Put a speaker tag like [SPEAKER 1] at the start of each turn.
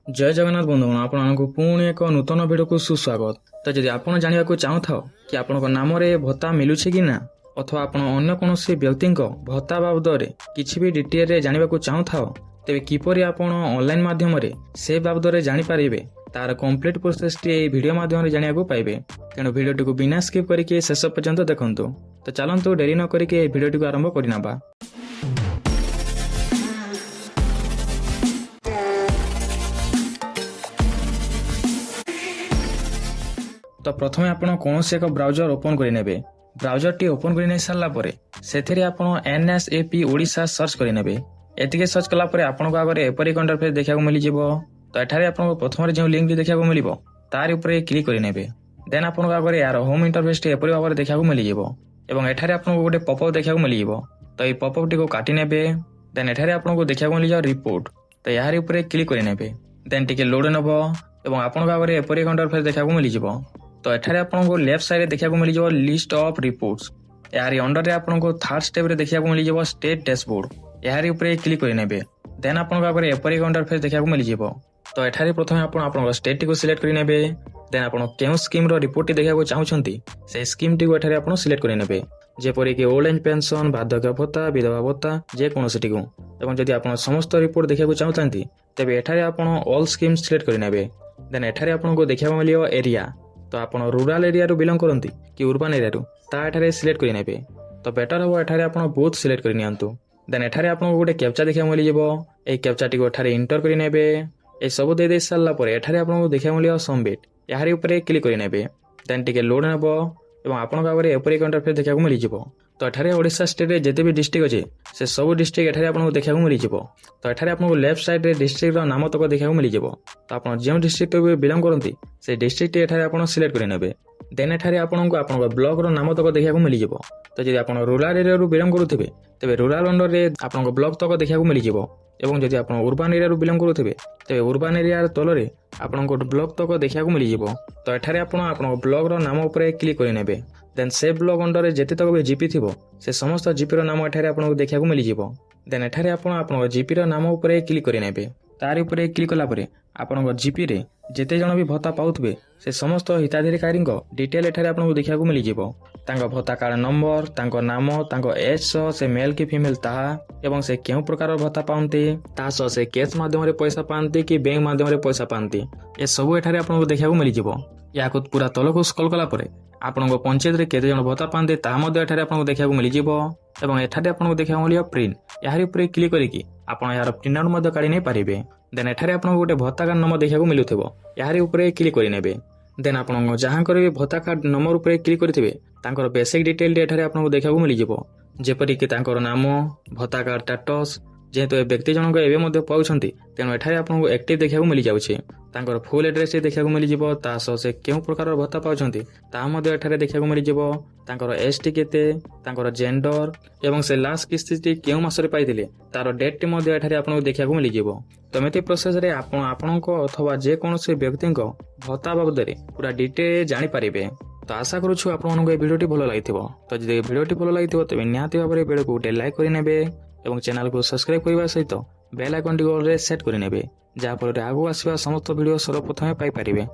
[SPEAKER 1] जय जगन्नाथ बंधुगण आपको पुणी एक नूतन भिडियो को सुस्वागत। तो जदि आप जानवा चाहूथा कि आपण नाम भत्ता मिलूँ कि ना अथवा आप अन्य कौन व्यक्ति भत्ता बाबद किसी भी डिटेल जानवा चाहूथा तेज किपर आप ऑनलाइन माध्यम से बाबद जानीपारे तार कंप्लीट प्रोसेस टी वीडियो माध्यम जानवा पाइबे। तेणु वीडियो को बिना स्किप करके शेष पर्यंत देखूँ। तो चलतु डेरी न करके वीडियो को आरंभ करना। तो प्रथम आप कौन से एक ब्राउजर ओपन करेंगे। ब्राउजर टी ओपन कर सारा से NSAP ओडिशा सर्च करेंगे। एतिके सर्च कलापर आपको आगे एपरी इंटरफेस देखा मिल जाव। तो ये आपको प्रथम जो लिंक देखा मिल तार ऊपर क्लिक करेंगे। देन आपको आगे यार होम इंटरफेस टी एपरी भाव में देखा मिल जाव। एठारे आपको गोटे पपअप देखा मिल जाव। तो ये पपअप टी को काटी नेबे। देन एठारे आपको देखा मिल जाव रिपोर्ट। तो यार ऊपर क्लिक करेंगे। देन टिके लोड नब और आपको आगे एपरी इंटरफेस देखा मिल जाव। तो एठारे आपको लेफ्ट साइड देखा मिल जाव लिस्ट ऑफ रिपोर्ट्स। यार अंडर आपको थर्ड स्टेप रे देखा मिल जाव स्टेट डैशबोर्ड। यार ऊपर क्लिक करेंगे। देन आपको आगे एपरी इंटरफेस देखा मिल जाव। तो एठारे प्रथम आप स्टेट को सिलेक्ट करेंगे। देन आप क्यों स्कीम रिपोर्ट देखा चाहते से स्कीम टी एठारे आप सिलेक्ट करेंगे। जेपरिक ओल्ड एज पेंशन बार्धक्य भत्ता विधवा भत्ता जेकोसी टी। जदि आप समस्त रिपोर्ट देखा चाहते तेज एठारे आप ऑल स्कीम सिलेक्ट करेंगे। देन एठारे आपको देखा मिल एरिया। तो आप रूराल एरिया बिलंग करती कि उर्बान एरिया एठारे सिलेक्ट करेंगे। तो बेटर हम एठारे आप बोथ सिलेक्ट करनी। देन एठारे आपको गोटे कैप्चा देखा मिल जाव। ये कैप्चा टी एठारे इंटर करेंगे। ये सब दे सारापर एठारे आपको देखा मिल सबमिट। यार ऊपर क्लिक करेंगे। देन टिके लोड नब और आपको आगे एपरी इंटरफेस देखा मिल जाव। तो एठारे ओडिशा स्टेट रे जिते भी डिस्ट्रिक्ट अच्छे से सब डिस्ट्रिक्ट एठारे आपको देखा मिल जाव। तो एठारे आपको लेफ्ट साइड रे डिस्ट्रिक्ट नाम तक देखा मिल जाव। तो आप जो डिस्ट्रिक्ट बिलंग करती से डिस्ट्रिक्ट एठारे आप सिलेक्ट करेंगे। देन एठारे आपको ब्लॉक रो नाम तक देखा मिल जाव। तो जब आप रूराल एरिया बिलंग करुवे तेज रूराल अंडर रे आपको ब्लॉक तक देखा मिल जाव। और जब आप उर्बान एरिया बिलंग करुवे तेज उर्बान एरिया तल आपको ब्लॉक तक देखा मिल जाव। तो एठारे आपको ब्लॉक रो नाम ऊपर क्लिक करेंगे। देन से ब्लॉक अंडर जिते तक भी जीपी थी से समस्त जीपी रो नाम एठारे आपको देखा मिल जाव। देन एठारे आपको जीपी रो नाम ऊपर क्लिक करेंगे। तार ऊपर क्लिक कलापर आपको जीपी रे जिते जन भी भत्ता पाउथबे से समस्त हिताधिकारी डिटेल एठारे आपको देखा मिल जाव। तांको भत्ता कार्ड नंबर तांको नाम तांको एज सह से मेल कि फीमेल ताहा एवं से केउ प्रकार भत्ता पाते ता सह से कैश माध्यम पैसा पाते कि बैंक माध्यम पैसा पाते ये सब एठारे आपको देखा मिल जाव। या पूरा तलक स्क्रॉल कलापर आपको पंचायत रे केते जन भत्ता पाते ताहा एठारे आपको देखा मिल जाव। एवं एठारे आपको देखा मिल प्रिंट। यार ऊपर क्लिक करके आप यार प्रिंट आउट काढ़ी नहीं पारे। देन एठारे आपको गोटे भत्ता कार्ड नंबर देखा मिलूथिबो। यार ऊपर क्लिक करेंगे। देन आप जहाँ भी भत्ता कार्ड नंबर ऊपर क्लिक करेंगे बेसिक डिटेल एठारे आपको देखा मिल जाव। जेपरिक नाम भत्ता कार्ड स्टेटस जेहेतु व्यक्ति जनक एवं पाँच तेणु एठारे आपको एक्टिव देखा मिल जाऊँगी। फुल एड्रेस देखा मिल जाव। ता सह से केउ प्रकार भत्ता पाँच एठारे देखा मिल जाव। एज टी केते जेंडर एवं से लास्ट किस्ती केउ मासरे पाइथिले तार डेट टी एठारे आपको देखा मिल जाव। तो एमती प्रोसेस रे आपण अथवा जेकोसी व्यक्ति भत्ता बाबद पूरा डिटेल जानीपारे। तो आशा करूँ आपको भिडियोटी भल लगी। तो जब भिडियोटी भल लगी तेज निहाती भाव में वीडियो को गोटे लाइक करेंगे और चैनल को सब्सक्राइब करने सहित बेल आइकन टी ऑल रे सेट करेंगे जहाँफल आगू आसवा समस्त भिडियो सर्वप्रथमे पाइपर।